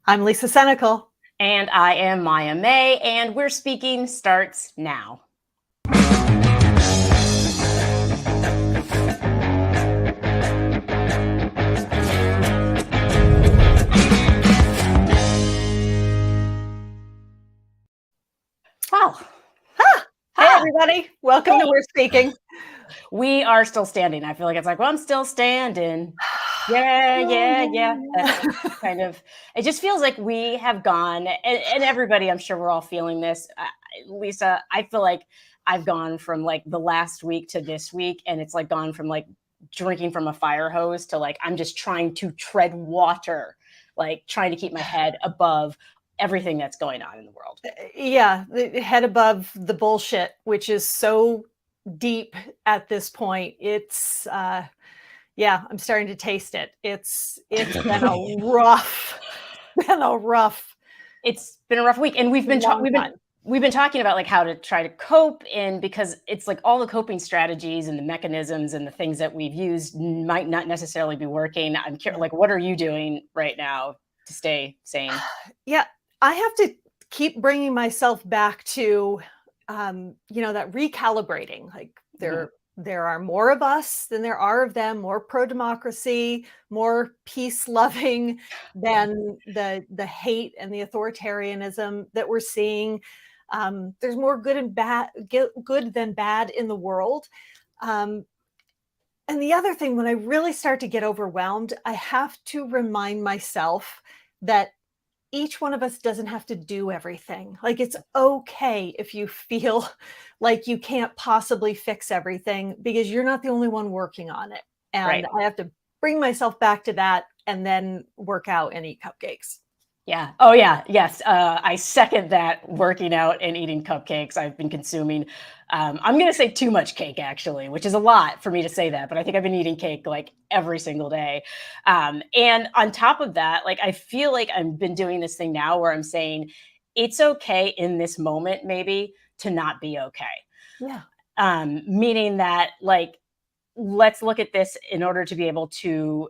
I'm Lisa Senecal. And I am Maya May, and We're Speaking starts now. Wow. Hey, everybody. Welcome to We're Speaking. We are still standing. I feel like it's like, well, I'm still standing. Yeah. That's kind of, it just feels like we have gone, and everybody, I'm sure we're all feeling this. Lisa, I feel like I've gone from like the last week to this week, and it's like gone from like drinking from a fire hose to like, I'm just trying to tread water, like trying to keep my head above everything that's going on in the world. Yeah, the head above the bullshit, which is so deep at this point. It's yeah, I'm starting to taste it. It's been a rough, It's been a rough week, and long time. we've been talking about like how to try to cope, and because it's like all the coping strategies and the mechanisms and the things that we've used might not necessarily be working. I'm curious, like, what are you doing right now to stay sane? Yeah, I have to keep bringing myself back to, that recalibrating. Like Mhm. there are more of us than there are of them. More pro democracy, more peace loving than the hate and the authoritarianism that we're seeing. There's more good than bad in the world. Um, and the other thing, when I really start to get overwhelmed, I have to remind myself that each one of us doesn't have to do everything. Like, it's okay if you feel like you can't possibly fix everything because you're not the only one working on it. And Right. I have to bring myself back to that and then work out and eat cupcakes. Yeah. Oh, yeah. Yes. I second that. Working out and eating cupcakes. I've been consuming. I'm going to say too much cake, actually, which is a lot for me to say that. But I think I've been eating cake like every single day. And on top of that, like I feel like I've been doing this thing now where I'm saying it's okay in this moment, maybe to not be okay. Yeah. Meaning that like let's look at this in order to be able to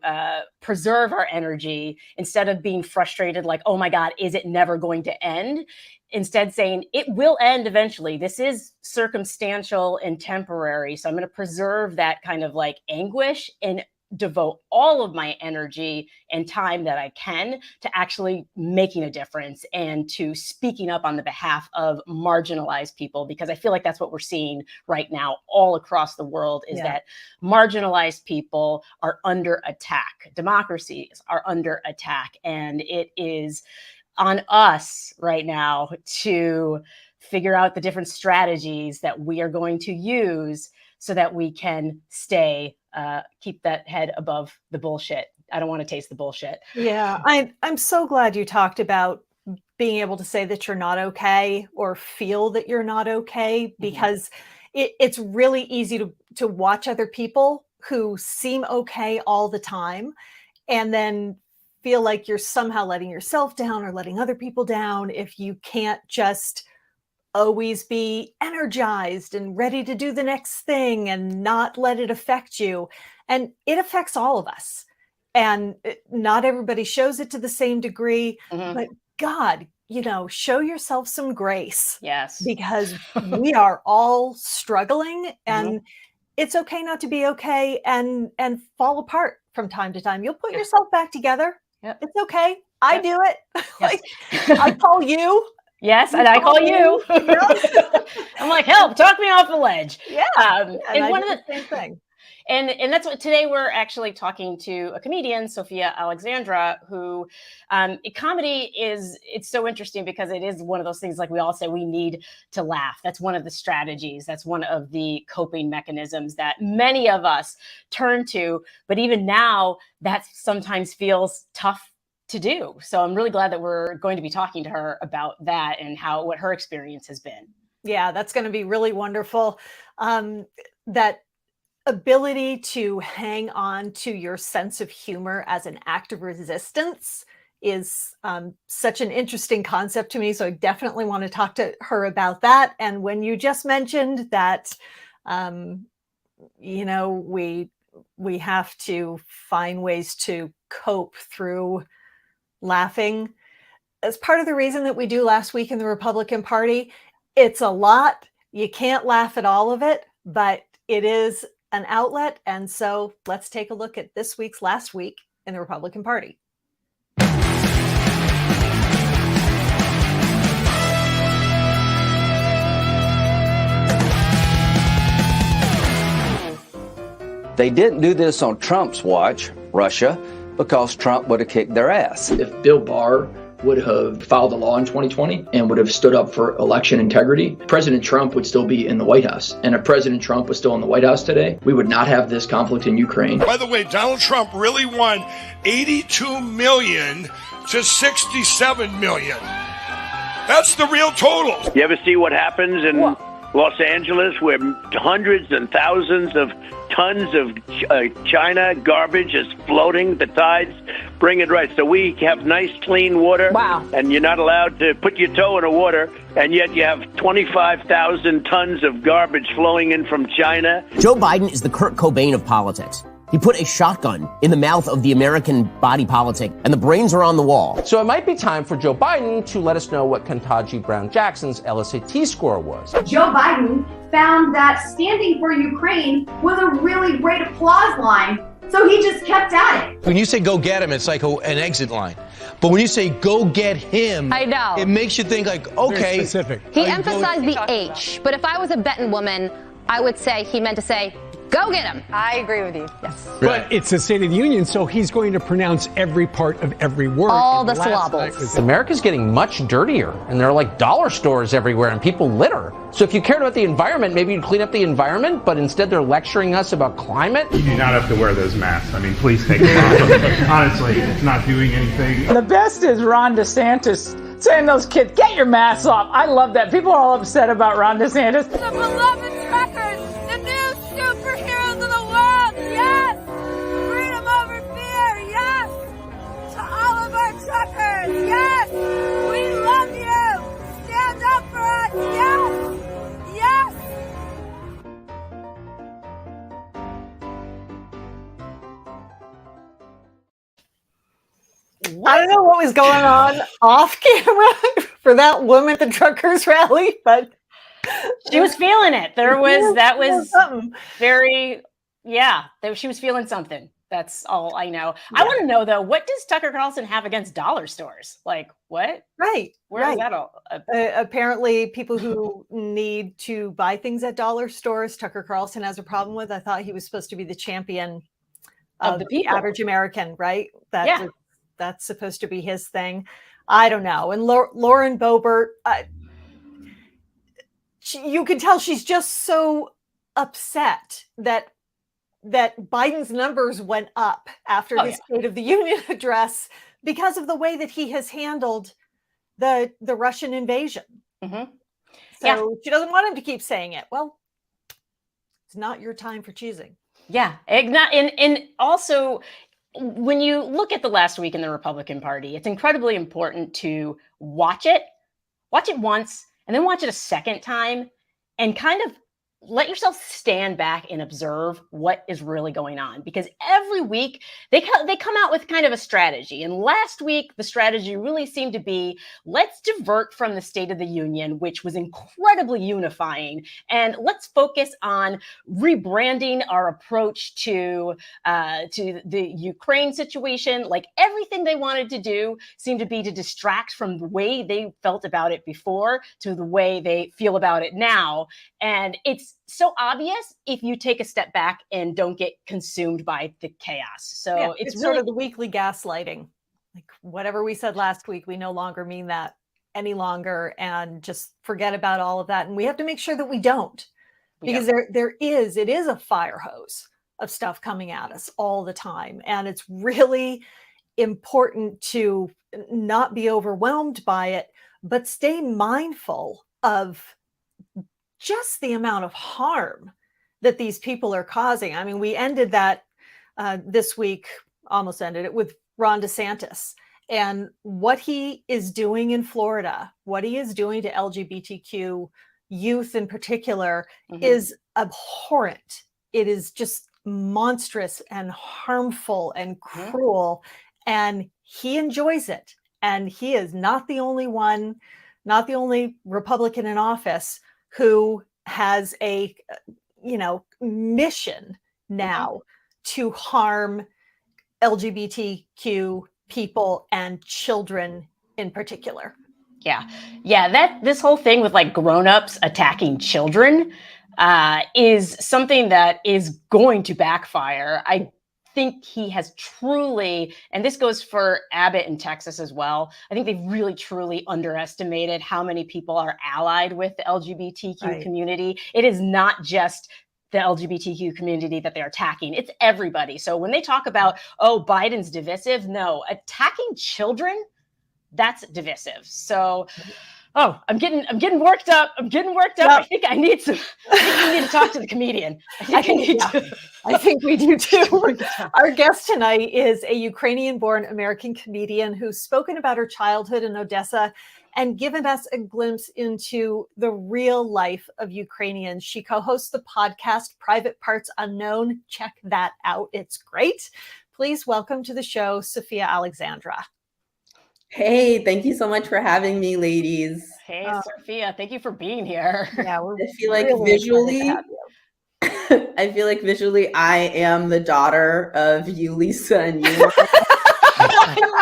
preserve our energy instead of being frustrated like, oh my god, is it never going to end? Instead saying it will end eventually. This is circumstantial and temporary, so I'm going to preserve that kind of like anguish and devote all of my energy and time that I can to actually making a difference and to speaking up on the behalf of marginalized people, because I feel like that's what we're seeing right now all across the world, is Yeah. that marginalized people are under attack. Democracies are under attack. And it is on us right now to figure out the different strategies that we are going to use so that we can keep that head above the bullshit. I don't want to taste the bullshit. Yeah. I'm so glad you talked about being able to say that you're not okay or feel that you're not okay, Mhm. because it's really easy to watch other people who seem okay all the time and then feel like you're somehow letting yourself down or letting other people down if you can't just always be energized and ready to do the next thing and not let it affect you. And it affects all of us. And not everybody shows it to the same degree, Mhm. but God, show yourself some grace, Yes. because we are all struggling, Mhm. and it's okay not to be okay and fall apart from time to time. You'll put Yeah. yourself back together. Yep. It's okay. I Yep. do it. Yes. Like, I call you, Yes, you and I call call me. you. Yeah. I'm like, help, talk me off the ledge. Yeah, and And I one do of the the same thing. and that's what today we're actually talking to a comedian, Sofiya Alexandra, who comedy is, it's so interesting because it is one of those things, like we all say we need to laugh. That's one of the strategies. That's one of the coping mechanisms that many of us turn to. But even now, that sometimes feels tough to do. So I'm really glad that we're going to be talking to her about that and what her experience has been. Yeah, that's gonna be really wonderful. That ability to hang on to your sense of humor as an act of resistance is, such an interesting concept to me, so I definitely wanna talk to her about that. And when you just mentioned that, um, we have to find ways to cope through laughing. as part of the reason that we do Last Week in the Republican Party. It's a lot. You can't laugh at all of it, but it is an outlet. And so let's take a look at this week's Last Week in the Republican Party. They didn't do this on Trump's watch, Russia, because Trump would have kicked their ass. If Bill Barr would have filed a law in 2020 and would have stood up for election integrity, President Trump would still be in the White House. And if President Trump was still in the White House today, we would not have this conflict in Ukraine. By the way, Donald Trump really won 82 million to 67 million. That's the real total. You ever see what happens in Los Angeles, where hundreds and thousands of tons of China garbage is floating? The tides bring it right. So we have nice, clean water. Wow. And you're not allowed to put your toe in the water, and yet you have 25,000 tons of garbage flowing in from China. Joe Biden is the Kurt Cobain of politics. He put a shotgun in the mouth of the American body politic, and the brains are on the wall. So it might be time for Joe Biden to let us know what Ketanji Brown Jackson's LSAT score was. Joe Biden found that standing for Ukraine was a really great applause line, so he just kept at it. When you say go get him, it's like an exit line. But when you say go get him, I know. It makes you think like, okay. Very specific. He emphasized the H, but if I was a betting woman, I would say he meant to say, go get him. I agree with you. Yes. But it's a State of the Union, so he's going to pronounce every part of every word. All the syllables. America's getting much dirtier, and there are like dollar stores everywhere, and people litter. So if you cared about the environment, maybe you'd clean up the environment, but instead they're lecturing us about climate. You do not have to wear those masks. I mean, please take them off. Honestly, it's not doing anything. And the best is Ron DeSantis saying those kids, get your masks off. I love that. People are all upset about Ron DeSantis. The beloved truckers, the new superheroes of the world, yes! Freedom over fear, yes! To all of our truckers, yes! We love you! Stand up for us, yes! Yes! I don't know what was going on off camera for that woman at the truckers rally, but she was feeling it. That was very, she was feeling something. That's all I know. Yeah. I want to know though, what does Tucker Carlson have against dollar stores? Like what? Right. Where is that all? Apparently people who need to buy things at dollar stores, Tucker Carlson has a problem with. I thought he was supposed to be the champion of the average American, right? That's supposed to be his thing. I don't know. And Lauren Boebert, you can tell she's just so upset that Biden's numbers went up after his State of the Union address because of the way that he has handled the Russian invasion. Mm-hmm. So she doesn't want him to keep saying it. Well, it's not your time for choosing. Yeah. And also, when you look at the Last Week in the Republican Party, it's incredibly important to watch it once, and then watch it a second time, and kind of let yourself stand back and observe what is really going on. Because every week they come out with kind of a strategy. And last week, the strategy really seemed to be, let's divert from the State of the Union, which was incredibly unifying. And let's focus on rebranding our approach to the Ukraine situation. Like everything they wanted to do seemed to be to distract from the way they felt about it before to the way they feel about it now. And it's so obvious if you take a step back and don't get consumed by the chaos. So it's really sort of the weekly gaslighting. Like whatever we said last week, we no longer mean that any longer, and just forget about all of that. And we have to make sure that we don't, because it is a fire hose of stuff coming at us all the time. And it's really important to not be overwhelmed by it, but stay mindful of just the amount of harm that these people are causing. I mean, we ended that this week, almost ended it, with Ron DeSantis and what he is doing in Florida, what he is doing to LGBTQ youth in particular, is abhorrent. It is just monstrous and harmful and cruel, and he enjoys it. And he is not the only one, not the only Republican in office who has a, mission now to harm LGBTQ people and children in particular. Yeah. This whole thing with like grown-ups attacking children is something that is going to backfire. I think he has truly, and this goes for Abbott in Texas as well, I think they've really truly underestimated how many people are allied with the LGBTQ community. It is not just the LGBTQ community that they're attacking. It's everybody. So when they talk about, Biden's divisive, no, attacking children, that's divisive. So, I'm getting worked up. I think I need to talk to the comedian. I think we do too. Our guest tonight is a Ukrainian-born American comedian who's spoken about her childhood in Odessa and given us a glimpse into the real life of Ukrainians. She co-hosts the podcast Private Parts Unknown. Check that out. It's great. Please welcome to the show, Sofiya Alexandra. Hey, thank you so much for having me, ladies. Hey, Sofiya, thank you for being here. Yeah, I feel like visually, I am the daughter of you, Lisa, and you.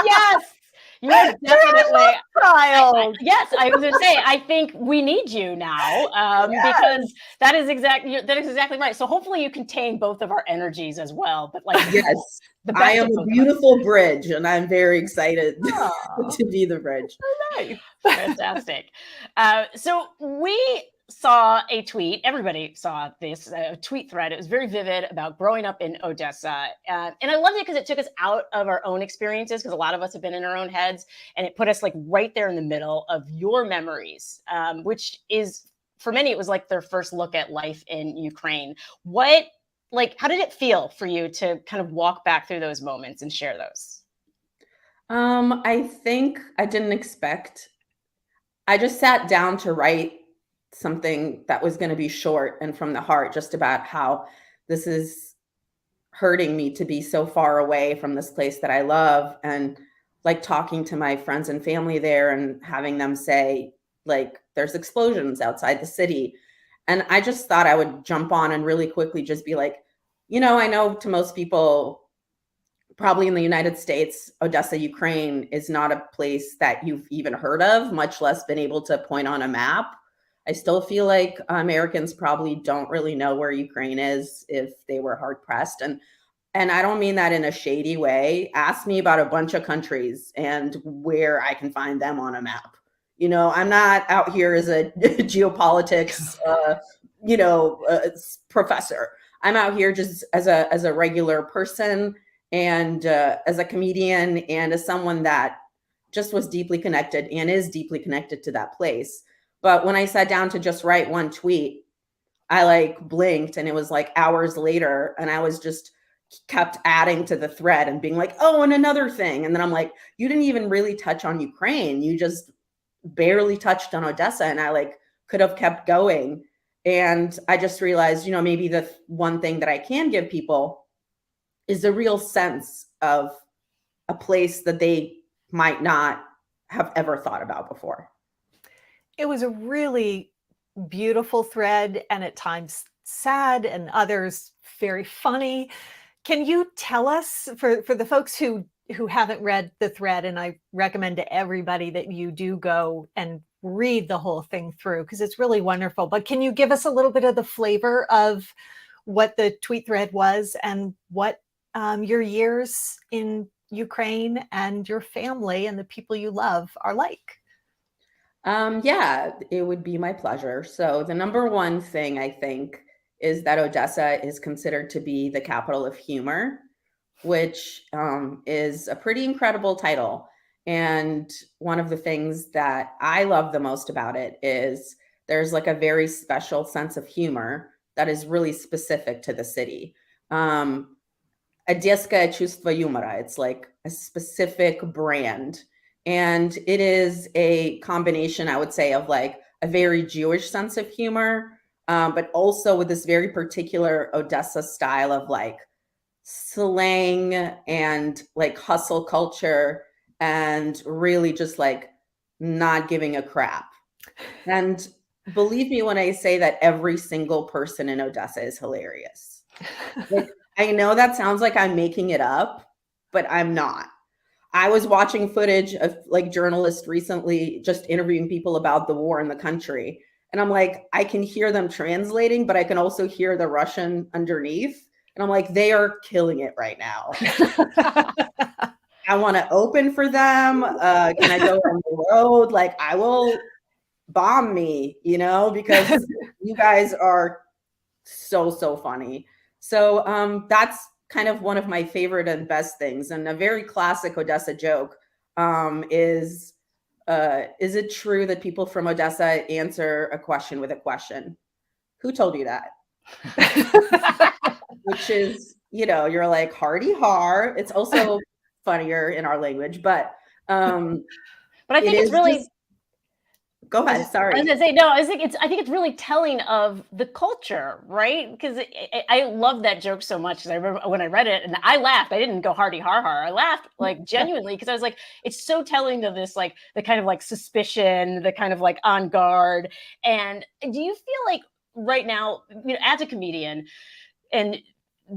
Yes, you are definitely child. Yes, I was going to say, I think we need you now because that is exactly right. So hopefully you contain both of our energies as well. But yes. I am a beautiful bridge, and I'm very excited to be the bridge. Nice. Fantastic. So we saw a tweet. Everybody saw this tweet thread. It was very vivid about growing up in Odessa. And I loved it because it took us out of our own experiences, because a lot of us have been in our own heads, and it put us like right there in the middle of your memories, which is, for many, it was like their first look at life in Ukraine. How did it feel for you to kind of walk back through those moments and share those? I think I didn't expect. I just sat down to write something that was going to be short and from the heart, just about how this is hurting me to be so far away from this place that I love, and like talking to my friends and family there and having them say, like, there's explosions outside the city. And I just thought I would jump on and really quickly just be like, I know to most people, probably in the United States, Odessa, Ukraine is not a place that you've even heard of, much less been able to point on a map. I still feel like Americans probably don't really know where Ukraine is if they were hard pressed. And I don't mean that in a shady way. Ask me about a bunch of countries and where I can find them on a map. I'm not out here as a geopolitics, professor. I'm out here just as a regular person, and as a comedian, and as someone that just was deeply connected and is deeply connected to that place. But when I sat down to just write one tweet, I blinked, and it was hours later, and I was just kept adding to the thread and being like, and another thing. And then I'm like, you didn't even really touch on Ukraine. You just barely touched on Odessa. And I could have kept going. And I just realized, maybe the one thing that I can give people is a real sense of a place that they might not have ever thought about before. It was a really beautiful thread, and at times sad, and others very funny. Can you tell us, for the folks who haven't read the thread, and I recommend to everybody that you do go and read the whole thing through, because it's really wonderful, but can you give us a little bit of the flavor of what the tweet thread was, and what your years in Ukraine and your family and the people you love are like? Yeah, it would be my pleasure. So the number one thing I think is that Odessa is considered to be the capital of humor, which is a pretty incredible title. And one of the things that I love the most about it is there's a very special sense of humor that is really specific to the city. Одесское чувство юмора. It's a specific brand. And it is a combination, I would say, of a very Jewish sense of humor, but also with this very particular Odessa style of slang and hustle culture and really just like not giving a crap. And believe me when I say that every single person in Odessa is hilarious. Like, I know that sounds like I'm making it up, but I'm not. I was watching footage of like journalists recently just interviewing people about the war in the country. And I'm like, I can hear them translating, but I can also hear the Russian underneath. And I'm like, they are killing it right now. I want to open for them. Can I go on the road? Like, I will bomb me, because you guys are so funny. So that's kind of one of my favorite and best things. And a very classic Odessa joke is it true that people from Odessa answer a question with a question? Who told you that? Which is, you're like, hardy har. It's also funnier in our language, but I think it's really go ahead. Sorry. I was gonna say, no, I think it's really telling of the culture, right? Because I love that joke so much. Because I remember when I read it and I laughed. I didn't go hardy har har. I laughed like genuinely because I was like, it's so telling of this, like the kind of like suspicion, the kind of like on guard. And do you feel like right now, as a comedian, and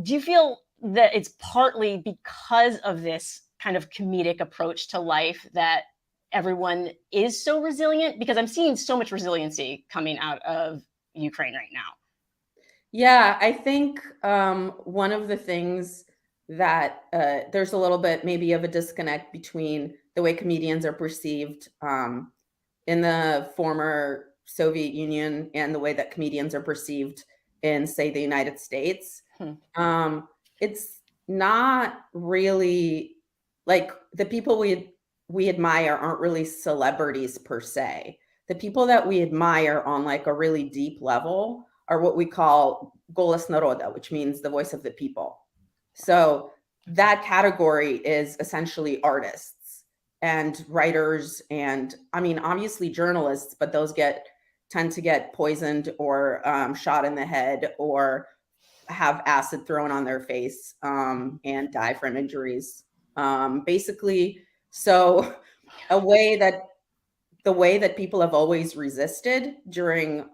do you feel that it's partly because of this kind of comedic approach to life that everyone is so resilient? Because I'm seeing so much resiliency coming out of Ukraine right now. Yeah, I think one of the things that there's a little bit maybe of a disconnect between the way comedians are perceived in the former Soviet Union and the way that comedians are perceived in, say, the United States. It's not really like the people we admire aren't really celebrities per se. The people that we admire on like a really deep level are what we call Golos Naroda, which means the voice of the people. So that category is essentially artists and writers and, I mean, obviously journalists, but those tend to get poisoned or shot in the head or have acid thrown on their face and die from injuries. Basically, so the way that people have always resisted during,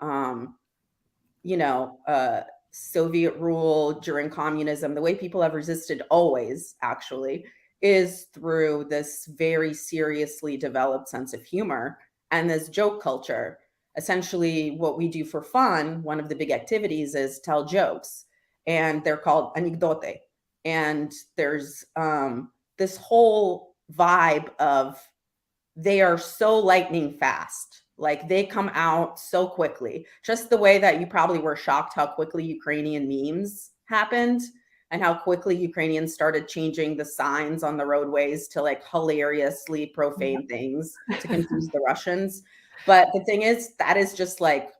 Soviet rule, during communism, the way people have resisted always actually is through this very seriously developed sense of humor and this joke culture. Essentially, what we do for fun, one of the big activities is tell jokes, and they're called anekdote. And there's this whole vibe of they are so lightning fast. Like they come out so quickly, just the way that you probably were shocked how quickly Ukrainian memes happened and how quickly Ukrainians started changing the signs on the roadways to like hilariously profane things to confuse the Russians. But the thing is, that is just like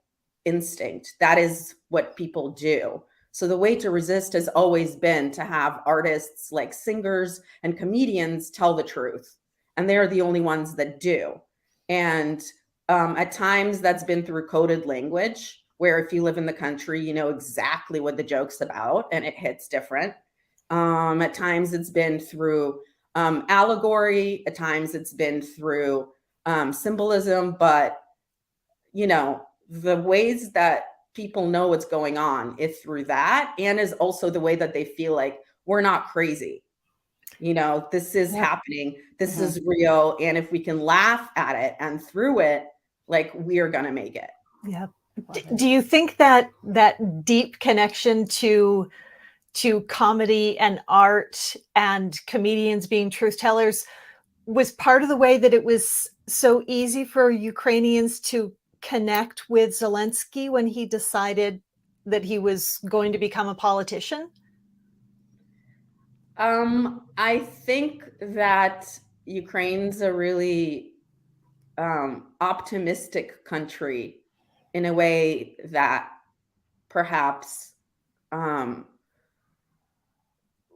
instinct. That is what people do. So the way to resist has always been to have artists like singers and comedians tell the truth. And they're the only ones that do. And at times that's been through coded language, where if you live in the country, you know exactly what the joke's about and it hits different. At times it's been through allegory. At times it's been through symbolism. But, the ways that people know what's going on is through that, and is also the way that they feel like we're not crazy. This is happening. This is real. And if we can laugh at it and through it, like we are going to make it. Yeah. Do you think that deep connection to comedy and art and comedians being truth tellers was part of the way that it was so easy for Ukrainians to connect with Zelensky when he decided that he was going to become a politician? I think that Ukraine's a really optimistic country in a way that perhaps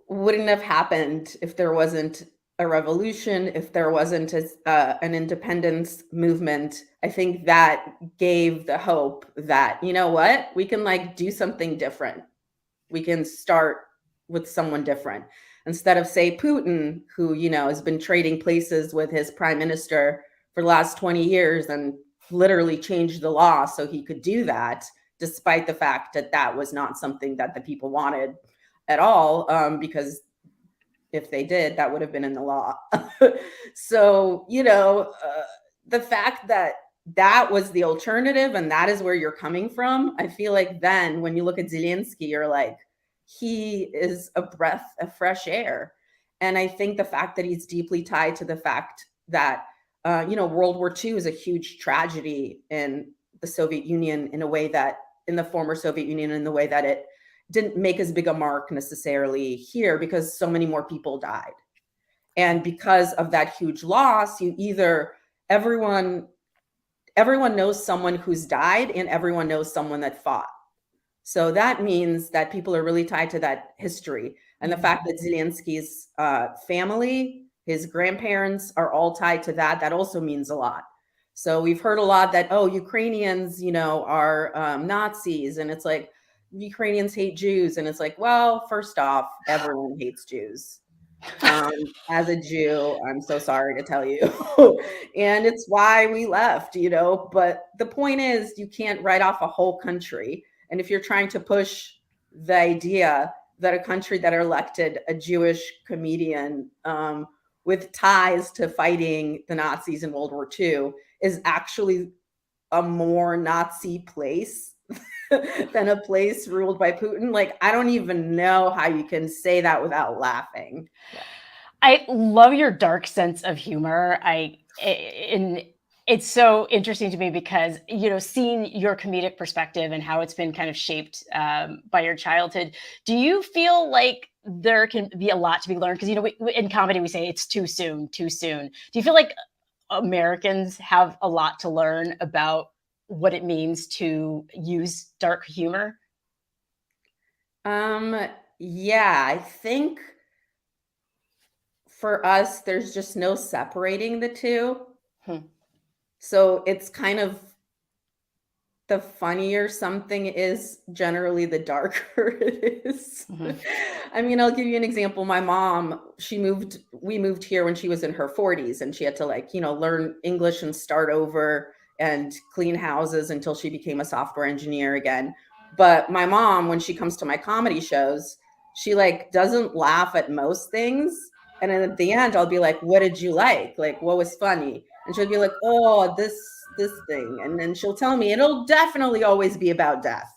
wouldn't have happened if there wasn't a revolution, if there wasn't an independence movement. I think that gave the hope that, you know what, we can like do something different. We can start with someone different. instead of, say, Putin, who, has been trading places with his prime minister for the last 20 years and literally changed the law so he could do that, despite the fact that that was not something that the people wanted at all, because if they did, that would have been in the law. So, the fact that that was the alternative and that is where you're coming from, I feel like then when you look at Zelensky, you're like, he is a breath of fresh air. And I think the fact that he's deeply tied to the fact that, World War II is a huge tragedy in the Soviet Union in the former Soviet Union, in the way that it didn't make as big a mark necessarily here because so many more people died. And because of that huge loss, everyone knows someone who's died and everyone knows someone that fought. So that means that people are really tied to that history. And the fact that Zelensky's family, his grandparents are all tied to that also means a lot. So we've heard a lot that, Ukrainians, are Nazis. And it's like, Ukrainians hate Jews. And it's like, well, first off, everyone hates Jews. As a Jew, I'm so sorry to tell you. And it's why we left, but the point is you can't write off a whole country. And if you're trying to push the idea that a country that elected a Jewish comedian with ties to fighting the Nazis in World War II is actually a more Nazi place than a place ruled by Putin, like, I don't even know how you can say that without laughing. I love your dark sense of humor. It's so interesting to me because, seeing your comedic perspective and how it's been kind of shaped by your childhood, do you feel like there can be a lot to be learned? Because, in comedy, we say it's too soon. Do you feel like Americans have a lot to learn about what it means to use dark humor? Yeah, I think for us, there's just no separating the two. So it's kind of the funnier something is, generally the darker it is. I mean, I'll give you an example. My mom, we moved here when she was in her 40s and she had to learn English and start over and clean houses until she became a software engineer again. But my mom, when she comes to my comedy shows, she doesn't laugh at most things. And then at the end, I'll be like, what did you like? Like, what was funny? And she'll be like, oh, this thing. And then she'll tell me it'll definitely always be about death.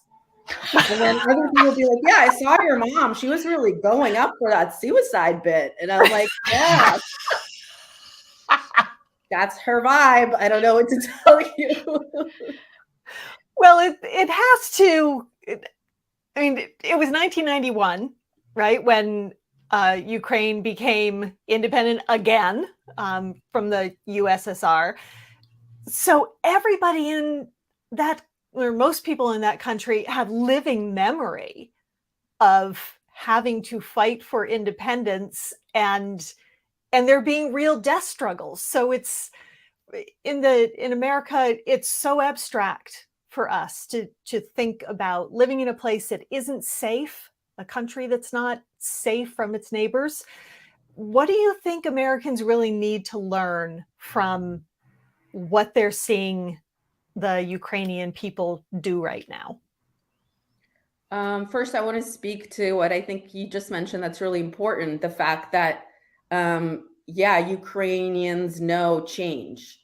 And then other people will be like, yeah, I saw your mom. She was really going up for that suicide bit. And I'm like, yeah, that's her vibe. I don't know what to tell you. Well, it has to, I mean, it was 1991, right? When Ukraine became independent again from the USSR. So everybody in that, or most people in that country, have living memory of having to fight for independence, and there being real death struggles. So it's in America, it's so abstract for us to think about living in a place that isn't safe, a country that's not safe from its neighbors. What do you think Americans really need to learn from what they're seeing the Ukrainian people do right now? First, I want to speak to what I think you just mentioned that's really important. The fact that, Ukrainians know change.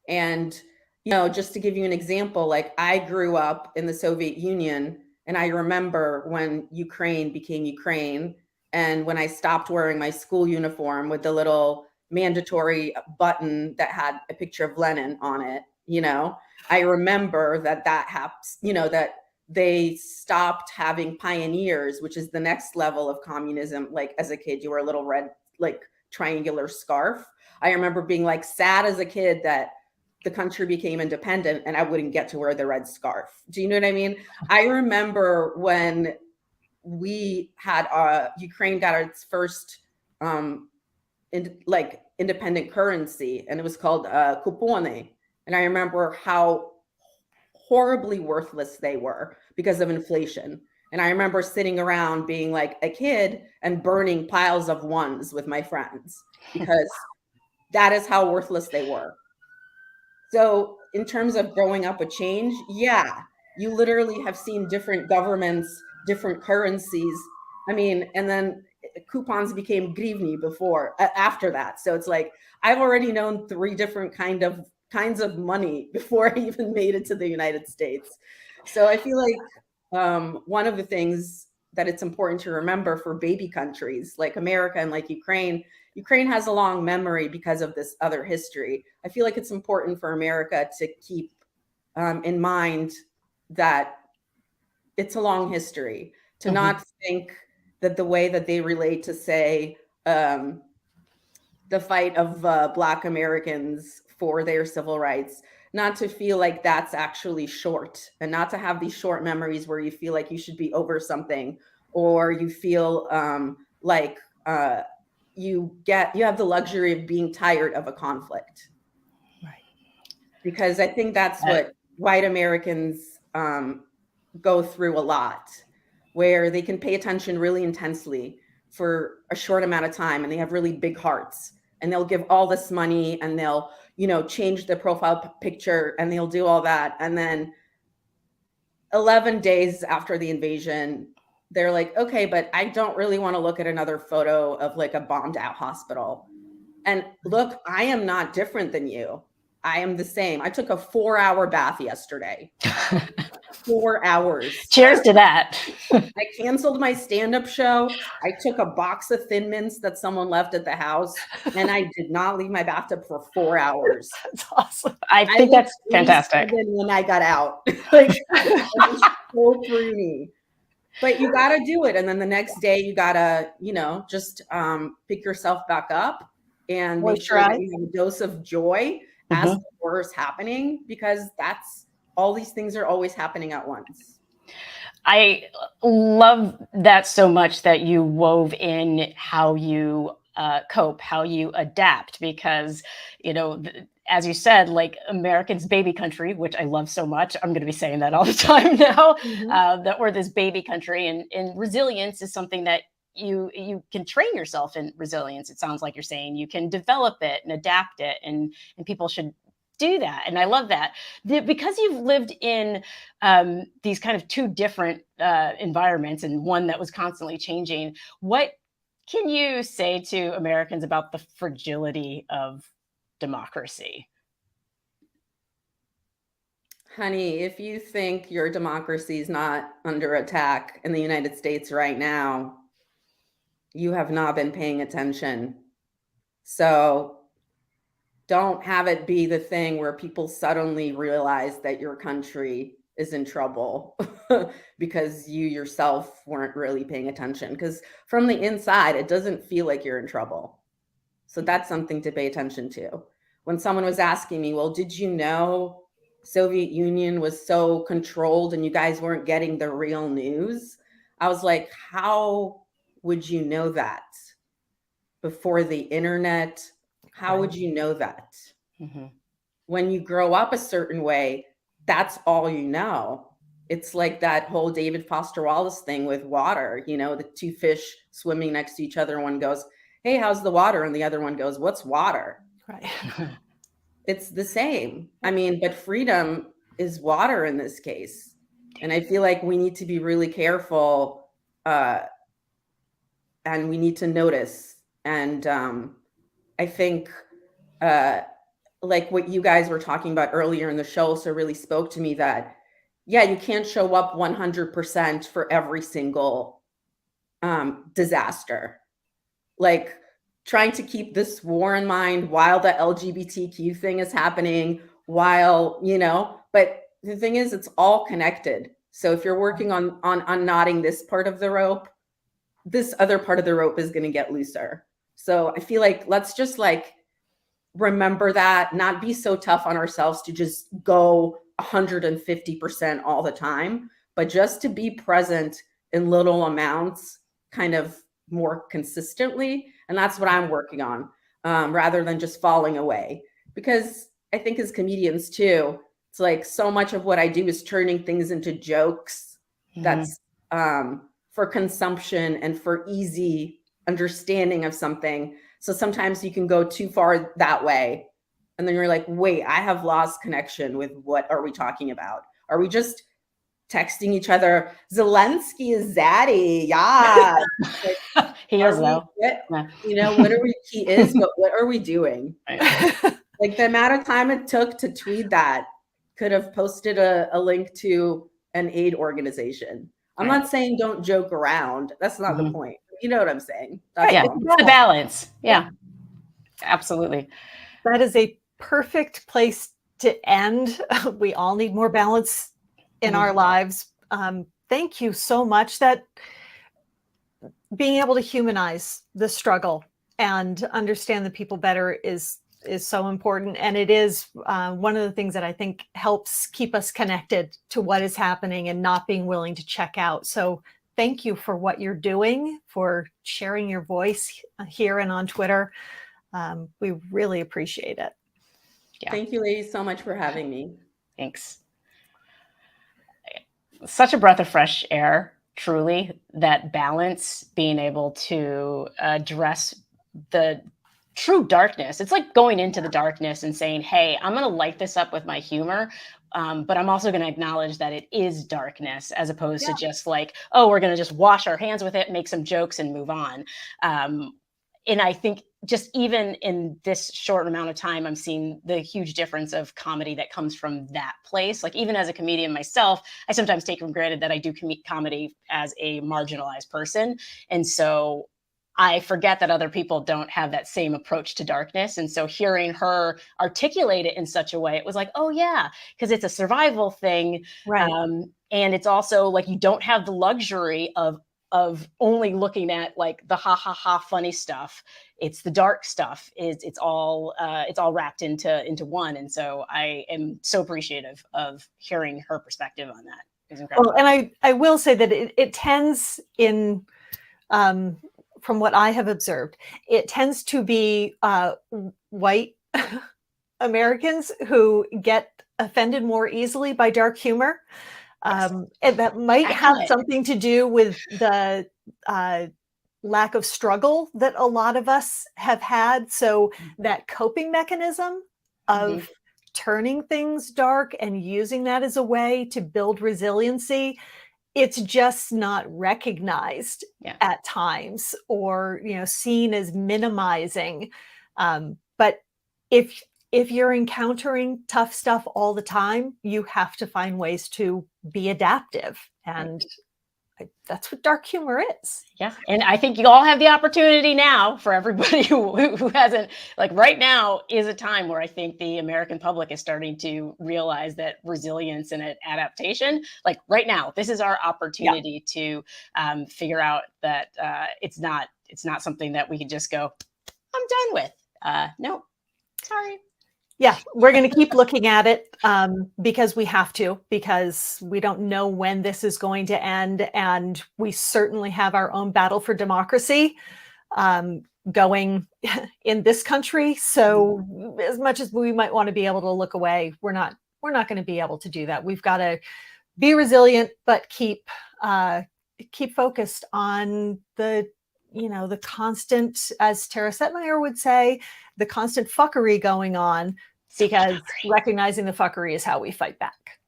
And, just to give you an example, I grew up in the Soviet Union, and I remember when Ukraine became Ukraine, and when I stopped wearing my school uniform with the little mandatory button that had a picture of Lenin on it, I remember that happens, that they stopped having pioneers, which is the next level of communism. Like, as a kid, you wore a little red, triangular scarf. I remember being sad as a kid that the country became independent and I wouldn't get to wear the red scarf. Do you know what I mean? I remember when we had Ukraine got its first independent currency, and it was called kupony. And I remember how horribly worthless they were because of inflation. And I remember sitting around being like a kid and burning piles of ones with my friends because that is how worthless they were. So in terms of growing up with change, yeah, you literally have seen different governments, different currencies. I mean, and then coupons became grivni after that. So it's like, I've already known 3 different kinds of money before I even made it to the United States. So I feel like one of the things that it's important to remember for baby countries like America and like Ukraine has a long memory because of this other history. I feel like it's important for America to keep in mind that it's a long history, to not think that the way that they relate to, say, the fight of Black Americans for their civil rights, not to feel like that's actually short, and not to have these short memories where you feel like you should be over something, or you feel like you have the luxury of being tired of a conflict. Right. Because I think that's what white Americans go through a lot, where they can pay attention really intensely for a short amount of time, and they have really big hearts, and they'll give all this money, and they'll, change the profile picture, and they'll do all that. And then 11 days after the invasion, they're like, okay, but I don't really want to look at another photo of like a bombed out hospital. And look, I am not different than you. I am the same. I took a 4-hour bath yesterday. 4 hours. Cheers to that. I canceled my stand-up show. I took a box of Thin Mints that someone left at the house, and I did not leave my bathtub for 4 hours. That's awesome. I think that's fantastic. When I got out, like, it was so pruny. But you got to do it, and then the next day you got to, just pick yourself back up and make sure that you have a dose of joy as the horror's happening, because all these things are always happening at once. I love that so much that you wove in how you cope, how you adapt, because, as you said, like Americans, baby country, which I love so much. I'm going to be saying that all the time now, that we're this baby country, and resilience is something that you can train yourself in. Resilience, it sounds like you're saying you can develop it and adapt it, and people should do that. And I love that because you've lived in these kind of 2 different environments, and one that was constantly changing. What can you say to Americans about the fragility of democracy? Honey, if you think your democracy is not under attack in the United States right now, you have not been paying attention. So don't have it be the thing where people suddenly realize that your country is in trouble because you yourself weren't really paying attention. Because from the inside, it doesn't feel like you're in trouble. So that's something to pay attention to. When someone was asking me, well, did you know Soviet Union was so controlled and you guys weren't getting the real news? I was like, how would you know that before the internet? How would you know that? When you grow up a certain way, that's all you know. It's like that whole David Foster Wallace thing with water, the 2 fish swimming next to each other. One goes, hey, how's the water? And the other one goes, what's water? Right. It's the same. I mean, but freedom is water in this case. And I feel like we need to be really careful, and we need to notice. And I think like what you guys were talking about earlier in the show so really spoke to me, that, yeah, you can't show up 100% for every single disaster. Like trying to keep this war in mind while the LGBTQ thing is happening, while, but the thing is, it's all connected. So if you're working on unknotting this part of the rope, this other part of the rope is going to get looser. So I feel like let's just remember that, not be so tough on ourselves to just go 150% all the time, but just to be present in little amounts kind of more consistently. And that's what I'm working on, rather than just falling away. Because I think as comedians too, it's like so much of what I do is turning things into jokes. That's for consumption and for easy understanding of something. So sometimes you can go too far that way. And then you're like, wait, I have lost connection with what are we talking about? Are we just texting each other? Zelensky is zaddy. Yeah. Like, he is though. You know, what are we, he is, but what are we doing? Like the amount of time it took to tweet that could have posted a link to an aid organization. I'm not saying don't joke around. That's not the point. You know what I'm saying? That's yeah, it's the balance. Yeah, absolutely. That is a perfect place to end. We all need more balance in our lives. Thank you so much. That being able to humanize the struggle and understand the people better is so important. And it is one of the things that I think helps keep us connected to what is happening and not being willing to check out. So thank you for what you're doing, for sharing your voice here and on Twitter. We really appreciate it. Yeah. Thank you, ladies, so much for having me. Thanks. Such a breath of fresh air, truly, that balance, being able to address the true darkness. It's like going into the darkness and saying, hey, I'm going to light this up with my humor. But I'm also going to acknowledge that it is darkness, as opposed to just like, oh, we're going to just wash our hands with it, make some jokes and move on. And I think just even in this short amount of time, I'm seeing the huge difference of comedy that comes from that place. Like even as a comedian myself, I sometimes take for granted that I do comedy as a marginalized person. And so I forget that other people don't have that same approach to darkness. And so hearing her articulate it in such a way, it was like, oh yeah, because it's a survival thing. Right. And it's also like, you don't have the luxury of only looking at like the ha ha ha funny stuff. It's the dark stuff. It's all wrapped into one. And so I am so appreciative of hearing her perspective on that. It's incredible. Well, and I will say that it tends in, from what I have observed, it tends to be white Americans who get offended more easily by dark humor. And that might have something to do with the lack of struggle that a lot of us have had. So that coping mechanism of turning things dark and using that as a way to build resiliency, it's just not recognized at times, or seen as minimizing. But if you're encountering tough stuff all the time, you have to find ways to be adaptive. And that's what dark humor is. Yeah. And I think you all have the opportunity now, for everybody who hasn't, like right now is a time where I think the American public is starting to realize that resilience and adaptation, like right now, this is our opportunity to figure out that it's not something that we can just go, I'm done with. No, sorry. Yeah, we're going to keep looking at it because we have to, because we don't know when this is going to end. And we certainly have our own battle for democracy going in this country. So as much as we might want to be able to look away, we're not going to be able to do that. We've got to be resilient, but keep focused on the constant, as Tara Setmeyer would say, the constant fuckery going on, because recognizing the fuckery is how we fight back.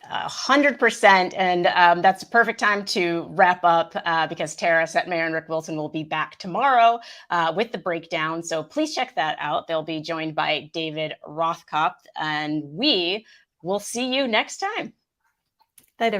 100%. And that's a perfect time to wrap up because Tara Setmeyer and Rick Wilson will be back tomorrow with the breakdown. So please check that out. They'll be joined by David Rothkopf, and we will see you next time.